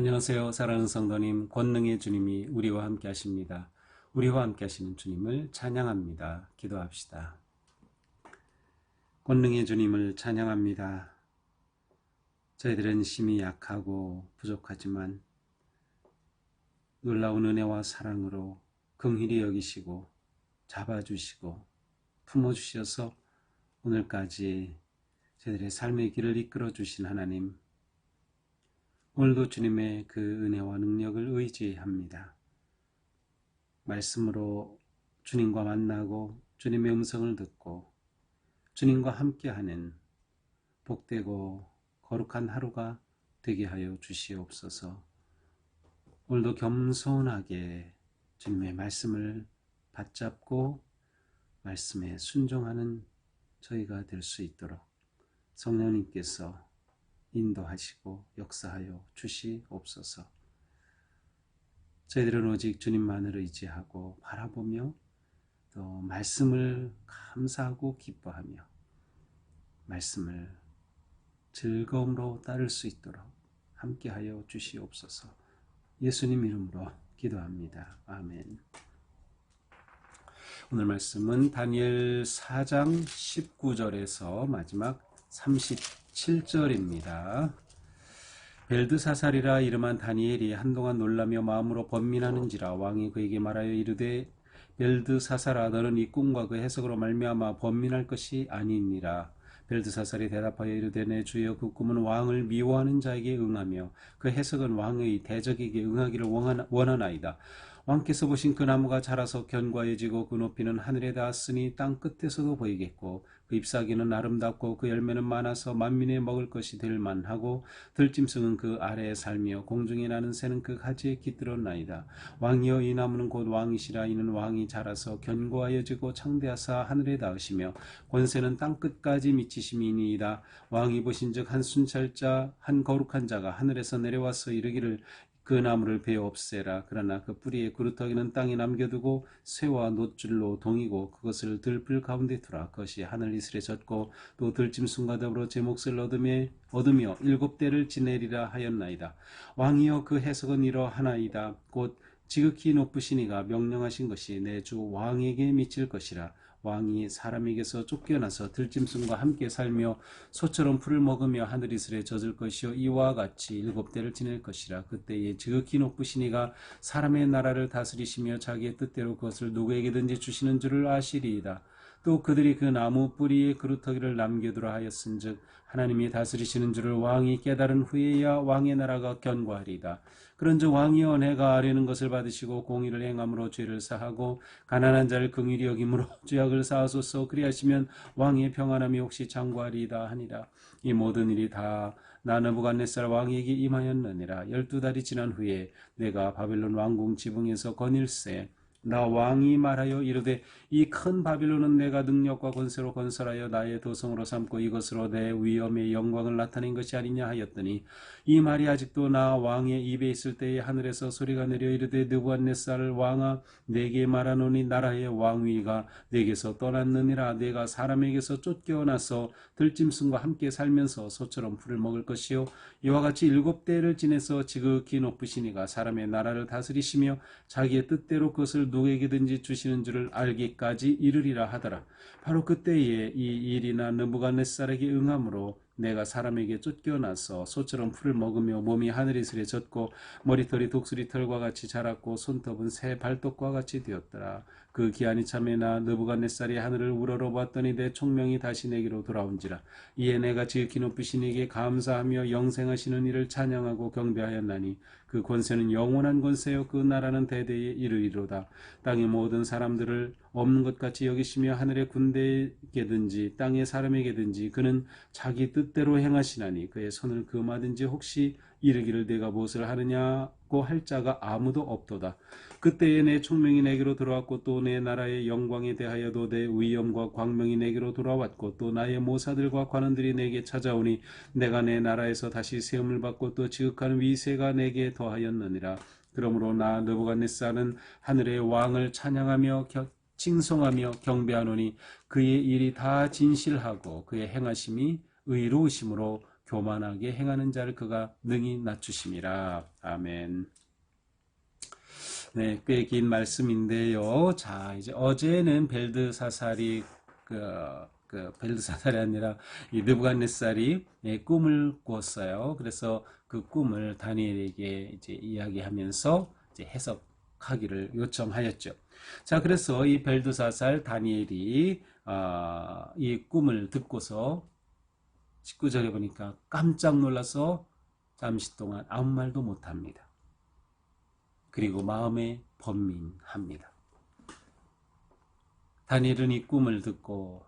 안녕하세요. 사랑하는 성도님, 권능의 주님이 우리와 함께 하십니다. 우리와 함께 하시는 주님을 찬양합니다. 기도합시다. 권능의 주님을 찬양합니다. 저희들은 심히 약하고 부족하지만 놀라운 은혜와 사랑으로 긍휼히 여기시고 잡아주시고 품어주셔서 오늘까지 저희들의 삶의 길을 이끌어 주신 하나님, 오늘도 주님의 그 은혜와 능력을 의지합니다. 말씀으로 주님과 만나고 주님의 음성을 듣고 주님과 함께하는 복되고 거룩한 하루가 되게 하여 주시옵소서. 오늘도 겸손하게 주님의 말씀을 받잡고 말씀에 순종하는 저희가 될 수 있도록 성령님께서 인도하시고 역사하여 주시옵소서. 저희들은 오직 주님만을 의지하고 바라보며 또 말씀을 감사하고 기뻐하며 말씀을 즐거움으로 따를 수 있도록 함께하여 주시옵소서. 예수님 이름으로 기도합니다. 아멘. 오늘 말씀은 다니엘 4장 19절에서 마지막 37절입니다. 벨드사살이라 이름한 다니엘이 한동안 놀라며 마음으로 번민하는지라 왕이 그에게 말하여 이르되 벨드사살아 너는 이 꿈과 그 해석으로 말미암아 번민할 것이 아니니라. 벨드사살이 대답하여 이르되 내 주여 그 꿈은 왕을 미워하는 자에게 응하며 그 해석은 왕의 대적에게 응하기를 원하나이다. 왕께서 보신 그 나무가 자라서 견고해지고 그 높이는 하늘에 닿았으니 땅 끝에서도 보이겠고 그 잎사귀는 아름답고 그 열매는 많아서 만민의 먹을 것이 될 만하고 들짐승은 그 아래에 살며 공중에 나는 새는 그 가지에 깃들었나이다. 왕이여 이 나무는 곧 왕이시라. 이는 왕이 자라서 견고하여지고 창대하사 하늘에 닿으시며 권세는 땅 끝까지 미치심이니이다. 왕이 보신즉 한 순찰자 한 거룩한 자가 하늘에서 내려와서 이르기를 그 나무를 베어 없애라. 그러나 그 뿌리의 그루터기는 땅에 남겨두고 쇠와 놋줄로 동이고 그것을 들불 가운데 두라. 그것이 하늘 이슬에 젖고 또 들짐승과 더불어 제 몫을 얻으며 7대를 지내리라 하였나이다. 왕이여 그 해석은 이러하나이다. 곧 지극히 높으신 이가 명령하신 것이 내 주 왕에게 미칠 것이라. 왕이 사람에게서 쫓겨나서 들짐승과 함께 살며 소처럼 풀을 먹으며 하늘 이슬에 젖을 것이요 이와 같이 7대를 지낼 것이라. 그때에 지극히 높으신 이가 사람의 나라를 다스리시며 자기의 뜻대로 그것을 누구에게든지 주시는 줄을 아시리이다. 또 그들이 그 나무 뿌리에 그루터기를 남겨두라 하였은즉 하나님이 다스리시는 줄을 왕이 깨달은 후에야 왕의 나라가 견고하리이다. 그런즉 왕이여 내가 아뢰는 것을 받으시고 공의를 행함으로 죄를 사하고 가난한 자를 긍휼히 여김으로 죄악을 사하소서. 그리하시면 왕의 평안함이 혹시 장구하리이다 하니라. 이 모든 일이 다 나 느부갓네살 왕에게 임하였느니라. 12달이 지난 후에 내가 바벨론 왕궁 지붕에서 거닐새 나 왕이 말하여 이르되 이 큰 바빌론은 내가 능력과 권세로 건설하여 나의 도성으로 삼고 이것으로 내 위엄의 영광을 나타낸 것이 아니냐 하였더니 이 말이 아직도 나 왕의 입에 있을 때에 하늘에서 소리가 내려 이르되 느부갓네살 왕아 내게 말하노니 나라의 왕위가 내게서 떠났느니라. 내가 사람에게서 쫓겨나서 들짐승과 함께 살면서 소처럼 풀을 먹을 것이요 이와 같이 7대를 지내서 지극히 높으신 이가 사람의 나라를 다스리시며 자기의 뜻대로 그것을 누구에게든지 주시는 줄을 알기까지 이르리라 하더라. 바로 그때에 이 일이나 느부갓네살에게 응함으로 내가 사람에게 쫓겨나서 소처럼 풀을 먹으며 몸이 하늘 이슬에 젖고 머리털이 독수리 털과 같이 자랐고 손톱은 새 발톱과 같이 되었더라. 그 기한이 참에 나 느부갓네살이 하늘을 우러러봤더니 내 총명이 다시 내게로 돌아온지라. 이에 내가 지극히 높으신 이에게 감사하며 영생하시는 이를 찬양하고 경배하였나니 그 권세는 영원한 권세요 그 나라는 대대에 이르리로다. 땅의 모든 사람들을 없는 것 같이 여기시며 하늘의 군대에게든지 땅의 사람에게든지 그는 자기 뜻대로 행하시나니 그의 손을 금하든지 혹시 이르기를 내가 무엇을 하느냐고 할 자가 아무도 없도다. 그때에 내 총명이 내게로 돌아왔고 또 내 나라의 영광에 대하여도 내 위엄과 광명이 내게로 돌아왔고 또 나의 모사들과 관원들이 내게 찾아오니 내가 내 나라에서 다시 세움을 받고 또 지극한 위세가 내게 더하였느니라. 그러므로 나 느부갓네살은 하늘의 왕을 찬양하며 칭송하며 경배하노니 그의 일이 다 진실하고 그의 행하심이 의로우심으로 교만하게 행하는 자를 그가 능히 낮추심이라. 아멘. 네, 꽤 긴 말씀인데요. 자, 이제 어제는 벨드사살이 벨드사살이 아니라 이 느부갓네살이 꿈을 꾸었어요. 그래서 그 꿈을 다니엘에게 이제 이야기하면서 이제 해석하기를 요청하였죠. 자, 그래서 이 벨드사살 다니엘이 이 꿈을 듣고서 19절에 보니까 깜짝 놀라서 잠시 동안 아무 말도 못합니다. 그리고 마음에 번민합니다. 다니엘은 이 꿈을 듣고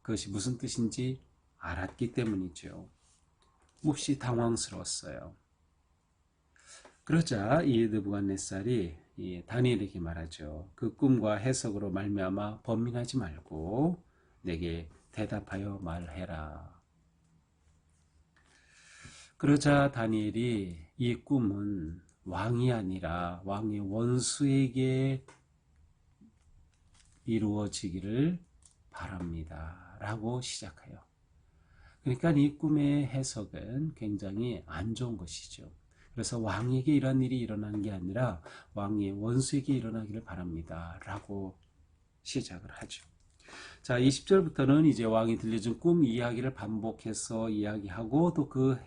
그것이 무슨 뜻인지 알았기 때문이죠. 몹시 당황스러웠어요. 그러자 이 느부갓네살이 이 다니엘에게 말하죠. 그 꿈과 해석으로 말미암아 번민하지 말고 내게 대답하여 말해라. 그러자 다니엘이 이 꿈은 왕이 아니라 왕의 원수에게 이루어지기를 바랍니다. 라고 시작해요. 그러니까 이 꿈의 해석은 굉장히 안 좋은 것이죠. 그래서 왕에게 이런 일이 일어나는 게 아니라 왕의 원수에게 일어나기를 바랍니다. 라고 시작을 하죠. 자, 20절부터는 이제 왕이 들려준 꿈 이야기를 반복해서 이야기하고 또 그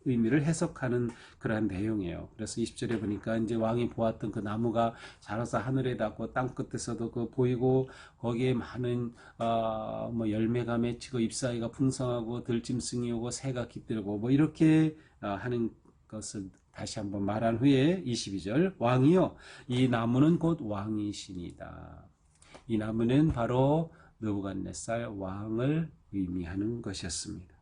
의미를 해석하는 그러한 내용이에요. 그래서 20절에 보니까 이제 왕이 보았던 그 나무가 자라서 하늘에 닿고 땅 끝에서도 그 보이고 거기에 많은 뭐 열매가 맺히고 잎사귀가 풍성하고 들짐승이 오고 새가 깃들고 뭐 이렇게 하는 것을 다시 한번 말한 후에 22절 왕이여 이 나무는 곧 왕이시니다. 이 나무는 바로 느부갓네살 왕을 의미하는 것이었습니다.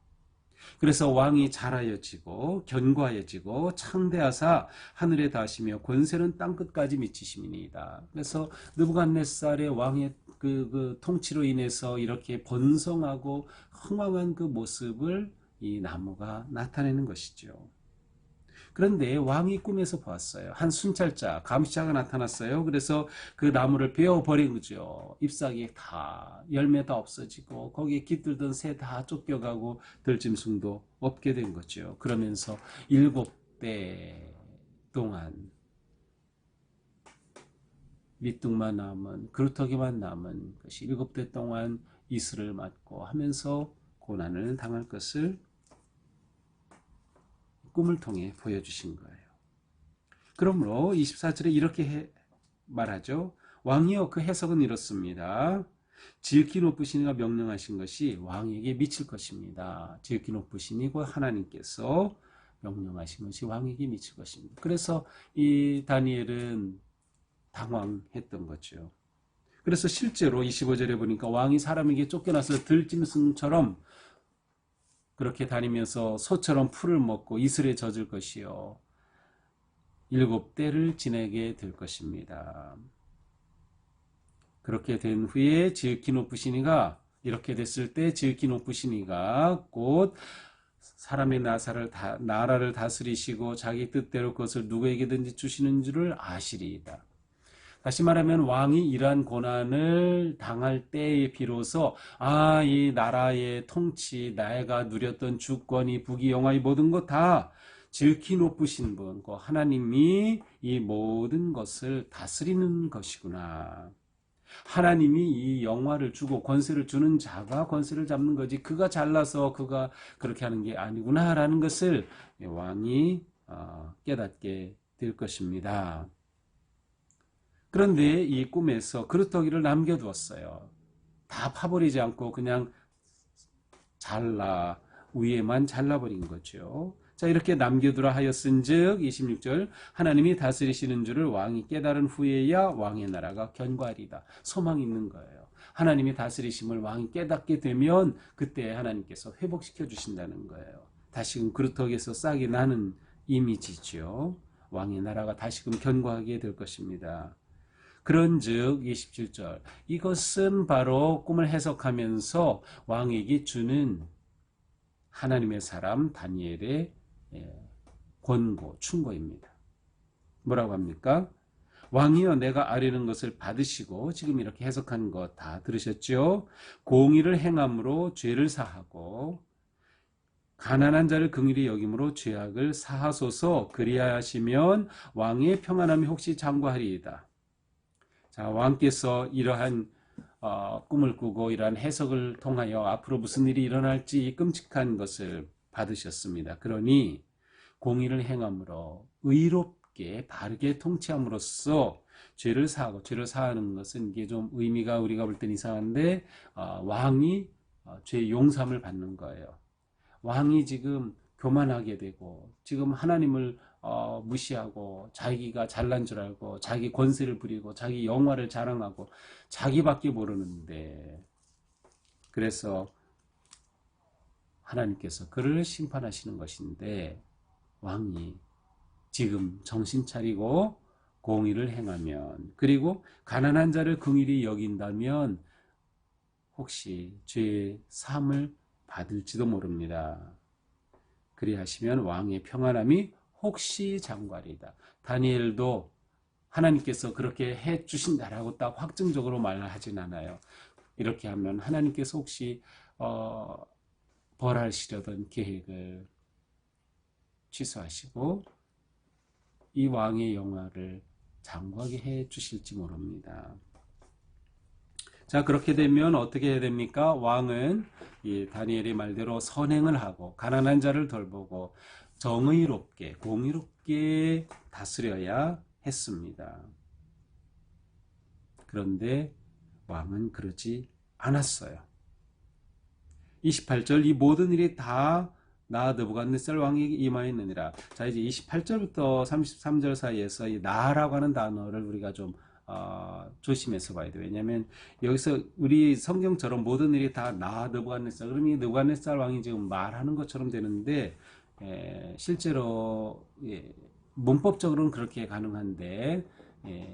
그래서 왕이 자라여지고 견고하여지고 창대하사 하늘에 닿으시며 권세는 땅끝까지 미치심이니이다. 그래서 느부갓네살의 왕의 그 통치로 인해서 이렇게 번성하고 흥왕한 그 모습을 이 나무가 나타내는 것이죠. 그런데 왕이 꿈에서 보았어요. 한 순찰자, 감시자가 나타났어요. 그래서 그 나무를 베어버린 거죠. 잎사귀 다, 열매 다 없어지고 거기에 깃들던 새 다 쫓겨가고 들짐승도 없게 된 거죠. 그러면서 7대 동안 밑둥만 남은, 그루터기만 남은 것이 7대 동안 이슬을 맞고 하면서 고난을 당할 것을 꿈을 통해 보여주신 거예요. 그러므로 24절에 이렇게 말하죠. 왕이여 그 해석은 이렇습니다. 지극히 높으신 이가 명령하신 것이 왕에게 미칠 것입니다. 지극히 높으신 이고 하나님께서 명령하신 것이 왕에게 미칠 것입니다. 그래서 이 다니엘은 당황했던 거죠. 그래서 실제로 25절에 보니까 왕이 사람에게 쫓겨나서 들짐승처럼 그렇게 다니면서 소처럼 풀을 먹고 이슬에 젖을 것이요 7대를 지내게 될 것입니다. 그렇게 된 후에 지극히 높으신 이가 이렇게 됐을 때 지극히 높으신 이가 곧 사람의 나라를 다스리시고 자기 뜻대로 그것을 누구에게든지 주시는 줄을 아시리이다. 다시 말하면 왕이 이러한 고난을 당할 때에 비로소 이 나라의 통치, 내가 누렸던 주권이 부귀 영화의 모든 것 다 지극히 높으신 분, 하나님이 이 모든 것을 다스리는 것이구나. 하나님이 이 영화를 주고 권세를 주는 자가 권세를 잡는 거지 그가 잘나서 그가 그렇게 하는 게 아니구나라는 것을 왕이 깨닫게 될 것입니다. 그런데 이 꿈에서 그루터기를 남겨두었어요. 다 파버리지 않고 그냥 위에만 잘라버린 거죠. 자, 이렇게 남겨두라 하였은즉 26절 하나님이 다스리시는 줄을 왕이 깨달은 후에야 왕의 나라가 견고하리다. 소망이 있는 거예요. 하나님이 다스리심을 왕이 깨닫게 되면 그때 하나님께서 회복시켜 주신다는 거예요. 다시금 그루터기에서 싹이 나는 이미지죠. 왕의 나라가 다시금 견고하게 될 것입니다. 그런즉 27절 이것은 바로 꿈을 해석하면서 왕에게 주는 하나님의 사람 다니엘의 권고, 충고입니다. 뭐라고 합니까? 왕이여 내가 아뢰는 것을 받으시고 지금 이렇게 해석하는 거 다 들으셨죠? 공의를 행함으로 죄를 사하고 가난한 자를 긍휼히 여김으로 죄악을 사하소서. 그리하시면 왕의 평안함이 혹시 장구하리이다. 자, 왕께서 이러한 꿈을 꾸고 이러한 해석을 통하여 앞으로 무슨 일이 일어날지 끔찍한 것을 받으셨습니다. 그러니 공의를 행함으로 의롭게 바르게 통치함으로써 죄를 사하고, 죄를 사하는 것은 이게 좀 의미가 우리가 볼 땐 이상한데 왕이 죄 용서함을 받는 거예요. 왕이 지금 교만하게 되고 지금 하나님을 무시하고 자기가 잘난 줄 알고 자기 권세를 부리고 자기 영화를 자랑하고 자기밖에 모르는데, 그래서 하나님께서 그를 심판하시는 것인데, 왕이 지금 정신 차리고 공의를 행하면, 그리고 가난한 자를 긍휼히 여긴다면 혹시 죄의 사함을 받을지도 모릅니다. 그리하시면 왕의 평안함이 혹시 장관이다. 다니엘도 하나님께서 그렇게 해 주신다라고 딱 확증적으로 말하진 않아요. 이렇게 하면 하나님께서 혹시 벌하시려던 계획을 취소하시고 이 왕의 영화를 장구하게 해 주실지 모릅니다. 자, 그렇게 되면 어떻게 해야 됩니까? 왕은 이 다니엘의 말대로 선행을 하고 가난한 자를 돌보고 정의롭게 공의롭게 다스려야 했습니다. 그런데 왕은 그러지 않았어요. 28절, 이 모든 일이 다 나 느부갓네살 왕에게 임하였느니라. 자, 이제 28절부터 33절 사이에서 이 나라고 하는 단어를 우리가 좀 조심해서 봐야 돼요. 왜냐하면 여기서 우리 성경처럼 모든 일이 다 나 느부갓네살, 그럼 이 느부갓네살 왕이 지금 말하는 것처럼 되는데 실제로 문법적으로는 그렇게 가능한데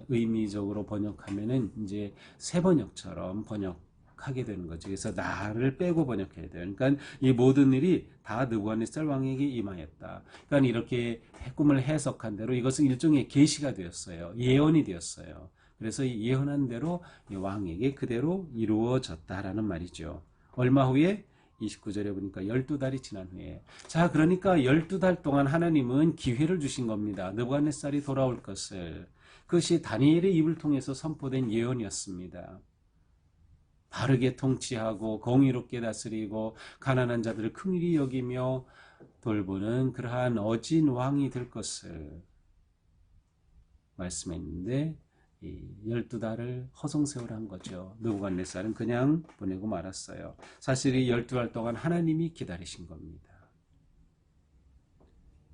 의미적으로 번역하면은 이제 새 번역처럼 번역하게 되는 거죠. 그래서 나를 빼고 번역해야 돼요. 그러니까 이 모든 일이 다 느부갓네살 왕에게 임하였다. 그러니까 이렇게 꿈을 해석한 대로 이것은 일종의 계시가 되었어요. 예언이 되었어요. 그래서 이 예언한 대로 왕에게 그대로 이루어졌다라는 말이죠. 얼마 후에 29절에 보니까 12달이 지난 후에, 자, 그러니까 12달 동안 하나님은 기회를 주신 겁니다. 느부갓네살이 돌아올 것을. 그것이 다니엘의 입을 통해서 선포된 예언이었습니다. 바르게 통치하고 공의롭게 다스리고 가난한 자들을 긍휼히 여기며 돌보는 그러한 어진 왕이 될 것을 말씀했는데, 이 12달을 허송세월 한 거죠. 느부갓네살은 그냥 보내고 말았어요. 사실 이 12달 동안 하나님이 기다리신 겁니다.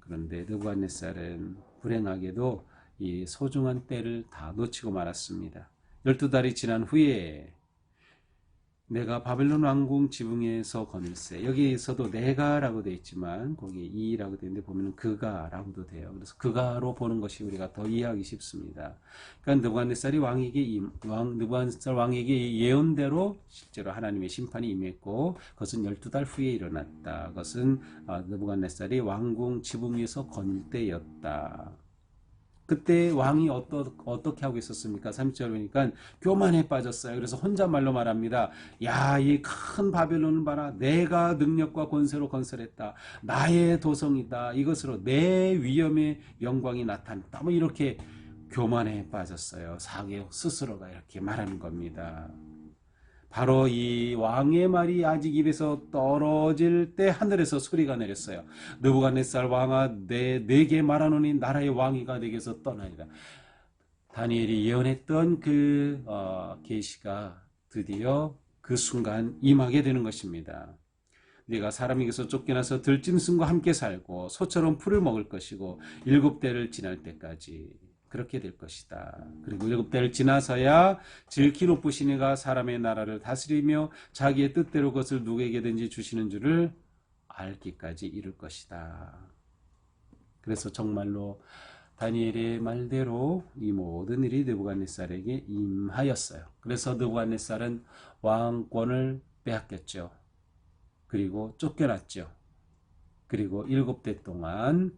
그런데 느부갓네살은 불행하게도 이 소중한 때를 다 놓치고 말았습니다. 12달이 지난 후에 내가 바벨론 왕궁 지붕에서 거닐세. 여기에서도 내가라고 되어 있지만 거기에 이라고 되어 있는데 보면 그가라고도 돼요. 그래서 그가로 보는 것이 우리가 더 이해하기 쉽습니다. 그러니까 느부갓네살 왕에게 예언대로 실제로 하나님의 심판이 임했고 그것은 12달 후에 일어났다. 그것은 느부갓네살이 왕궁 지붕 위에서 거닐 때였다. 그때 왕이 어떻게 하고 있었습니까? 30절 보니까 교만에 빠졌어요. 그래서 혼잣말로 말합니다. 야, 이 큰 바벨론을 봐라. 내가 능력과 권세로 건설했다. 나의 도성이다. 이것으로 내 위엄의 영광이 나타났다. 뭐 이렇게 교만에 빠졌어요. 사개 스스로가 이렇게 말하는 겁니다. 바로 이 왕의 말이 아직 입에서 떨어질 때 하늘에서 소리가 내렸어요. 느부갓네살 왕아, 내게 말하노니 나라의 왕위가 내게서 떠나리라. 다니엘이 예언했던 그 계시가 드디어 그 순간 임하게 되는 것입니다. 네가 사람에게서 쫓겨나서 들짐승과 함께 살고 소처럼 풀을 먹을 것이고 7대를 지날 때까지 그렇게 될 것이다. 그리고 7대를 지나서야 질키 높으신 이가 사람의 나라를 다스리며 자기의 뜻대로 그것을 누구에게든지 주시는 줄을 알기까지 이룰 것이다. 그래서 정말로 다니엘의 말대로 이 모든 일이 느부갓네살에게 임하였어요. 그래서 느부갓네살은 왕권을 빼앗겼죠. 그리고 쫓겨났죠. 그리고 7대 동안,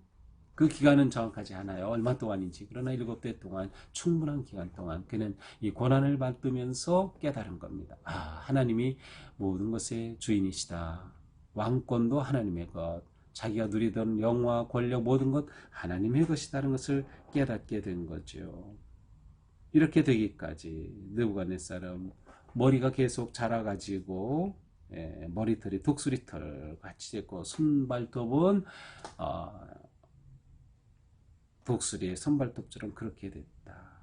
그 기간은 정확하지 않아요. 얼마 동안인지. 그러나 7대 동안 충분한 기간 동안 그는 이 고난을 받으면서 깨달은 겁니다. 하나님이 모든 것의 주인이시다. 왕권도 하나님의 것, 자기가 누리던 영화, 권력 모든 것 하나님의 것이라는 것을 깨닫게 된 거죠. 이렇게 되기까지 느부갓네살은 머리가 계속 자라가지고 머리털이 독수리털 같이 됐고 손발톱은 독수리의 손발톱처럼 그렇게 됐다.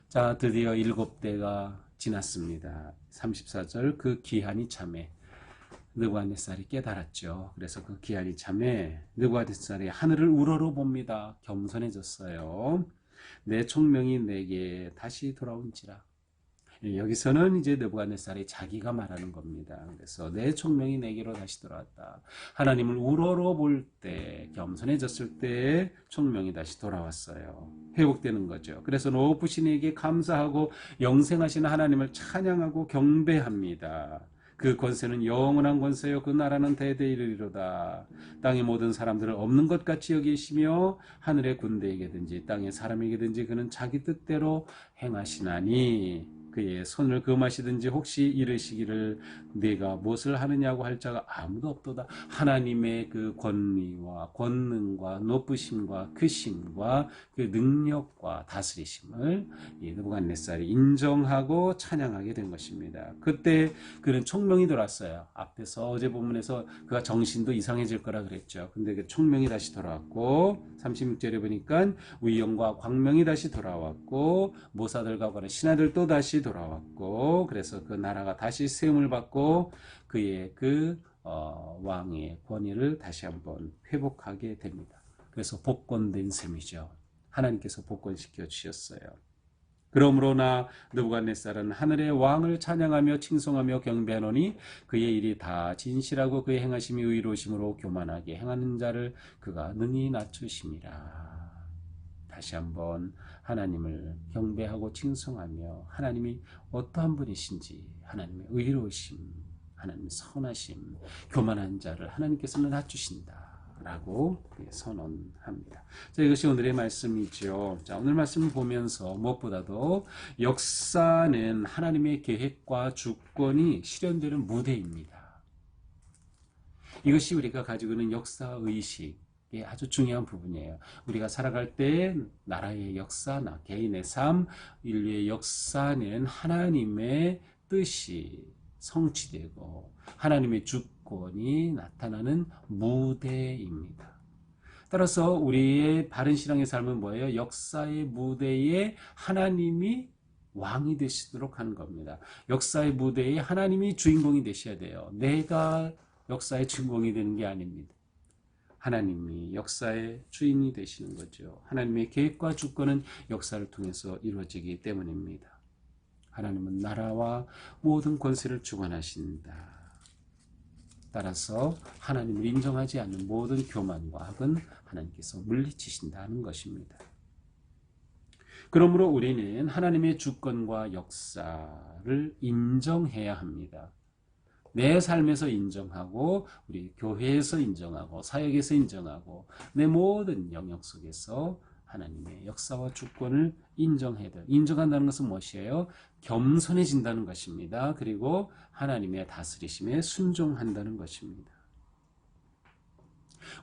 자, 드디어 7대가 지났습니다. 34절 그 기한이 참에 느부갓네살이 깨달았죠. 그래서 그 기한이 참에 느부갓네살이 하늘을 우러러 봅니다. 겸손해졌어요. 내 총명이 내게 다시 돌아온지라. 여기서는 이제 느부갓네살이 자기가 말하는 겁니다. 그래서 내 총명이 내게로 다시 돌아왔다. 하나님을 우러러 볼 때, 겸손해졌을 때 총명이 다시 돌아왔어요. 회복되는 거죠. 그래서 높으신 이에게 감사하고 영생하시는 하나님을 찬양하고 경배합니다. 그 권세는 영원한 권세요. 그 나라는 대대 이르리로다. 땅의 모든 사람들을 없는 것 같이 여기시며 하늘의 군대에게든지 땅의 사람에게든지 그는 자기 뜻대로 행하시나니 그의 손을 금하시든지 혹시 이르시기를 네가 무엇을 하느냐고 할 자가 아무도 없도다. 하나님의 그 권위와 권능과 높으심과 크심과 그 능력과 다스리심을 이 느부갓네살이 인정하고 찬양하게 된 것입니다. 그때 그는 총명이 돌았어요. 앞에서 어제 본문에서 그가 정신도 이상해질 거라 그랬죠. 근데 그 총명이 다시 돌아왔고 36절에 보니까 위엄과 광명이 다시 돌아왔고 모사들과 관한 신하들도 다시 돌아왔고 그래서 그 나라가 다시 세움을 받고 그의 그 왕의 권위를 다시 한번 회복하게 됩니다. 그래서 복권된 셈이죠. 하나님께서 복권시켜 주셨어요. 그러므로 나 느부갓네살은 하늘의 왕을 찬양하며 칭송하며 경배하노니 그의 일이 다 진실하고 그의 행하심이 의로우심으로 교만하게 행하는 자를 그가 능히 낮추심이라. 다시 한번 하나님을 경배하고 칭송하며 하나님이 어떠한 분이신지 하나님의 의로우심, 하나님의 선하심, 교만한 자를 하나님께서는 낮추신다. 라고 선언합니다. 자, 이것이 오늘의 말씀이죠. 자, 오늘 말씀을 보면서 무엇보다도 역사는 하나님의 계획과 주권이 실현되는 무대입니다. 이것이 우리가 가지고 있는 역사의식 아주 중요한 부분이에요. 우리가 살아갈 때 나라의 역사, 나 개인의 삶, 인류의 역사는 하나님의 뜻이 성취되고 하나님의 주권이 나타나는 무대입니다. 따라서 우리의 바른 신앙의 삶은 뭐예요? 역사의 무대에 하나님이 왕이 되시도록 하는 겁니다. 역사의 무대에 하나님이 주인공이 되셔야 돼요. 내가 역사의 주인공이 되는 게 아닙니다. 하나님이 역사의 주인이 되시는 거죠. 하나님의 계획과 주권은 역사를 통해서 이루어지기 때문입니다. 하나님은 나라와 모든 권세를 주관하신다. 따라서 하나님을 인정하지 않는 모든 교만과 악은 하나님께서 물리치신다는 것입니다. 그러므로 우리는 하나님의 주권과 역사를 인정해야 합니다. 내 삶에서 인정하고 우리 교회에서 인정하고 사역에서 인정하고 내 모든 영역 속에서 하나님의 역사와 주권을 인정해야 돼요. 인정한다는 것은 무엇이에요? 겸손해진다는 것입니다. 그리고 하나님의 다스리심에 순종한다는 것입니다.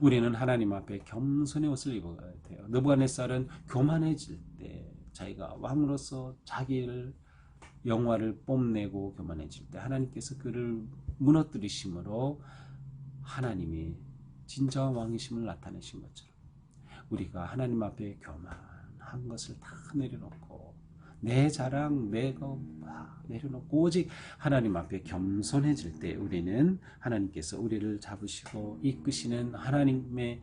우리는 하나님 앞에 겸손의 옷을 입어야 돼요. 느부갓네살은 교만해질 때 자기가 왕으로서 자기를 영화를 뽐내고 교만해질 때 하나님께서 그를 무너뜨리심으로 하나님이 진정한 왕이심을 나타내신 것처럼 우리가 하나님 앞에 교만한 것을 다 내려놓고 내 자랑, 내가 내려놓고 오직 하나님 앞에 겸손해질 때 우리는 하나님께서 우리를 잡으시고 이끄시는 하나님의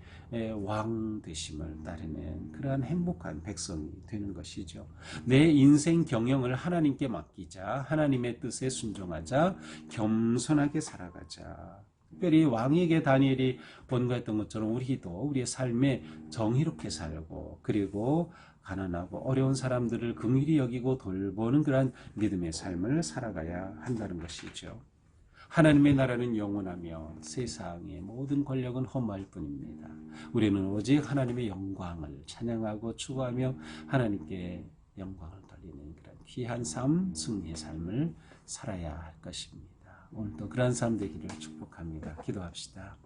왕 되심을 따르는 그러한 행복한 백성이 되는 것이죠. 내 인생 경영을 하나님께 맡기자, 하나님의 뜻에 순종하자, 겸손하게 살아가자. 특별히 왕에게 다니엘이 권고했던 것처럼 우리도 우리의 삶에 정의롭게 살고 그리고 가난하고 어려운 사람들을 긍휼히 여기고 돌보는 그러한 믿음의 삶을 살아가야 한다는 것이죠. 하나님의 나라는 영원하며 세상의 모든 권력은 허무할 뿐입니다. 우리는 오직 하나님의 영광을 찬양하고 추구하며 하나님께 영광을 돌리는 그런 귀한 삶, 승리의 삶을 살아야 할 것입니다. 오늘도 그러한 삶 되기를 축복합니다. 기도합시다.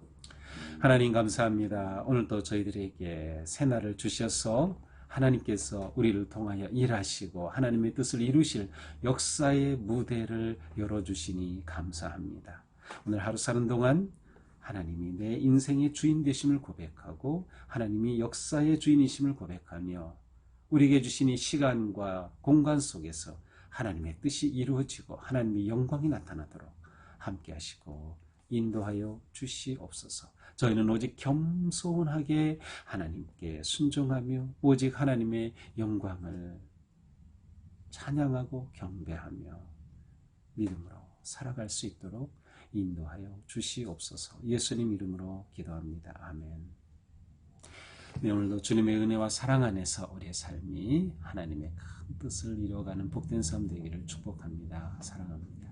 하나님 감사합니다. 오늘도 저희들에게 새날을 주셔서 하나님께서 우리를 통하여 일하시고 하나님의 뜻을 이루실 역사의 무대를 열어주시니 감사합니다. 오늘 하루 사는 동안 하나님이 내 인생의 주인 되심을 고백하고 하나님이 역사의 주인이심을 고백하며 우리에게 주신 이 시간과 공간 속에서 하나님의 뜻이 이루어지고 하나님의 영광이 나타나도록 함께 하시고 인도하여 주시옵소서. 저희는 오직 겸손하게 하나님께 순종하며 오직 하나님의 영광을 찬양하고 경배하며 믿음으로 살아갈 수 있도록 인도하여 주시옵소서. 예수님 이름으로 기도합니다. 아멘. 네, 오늘도 주님의 은혜와 사랑 안에서 우리의 삶이 하나님의 큰 뜻을 이루어가는 복된 삶 되기를 축복합니다. 사랑합니다.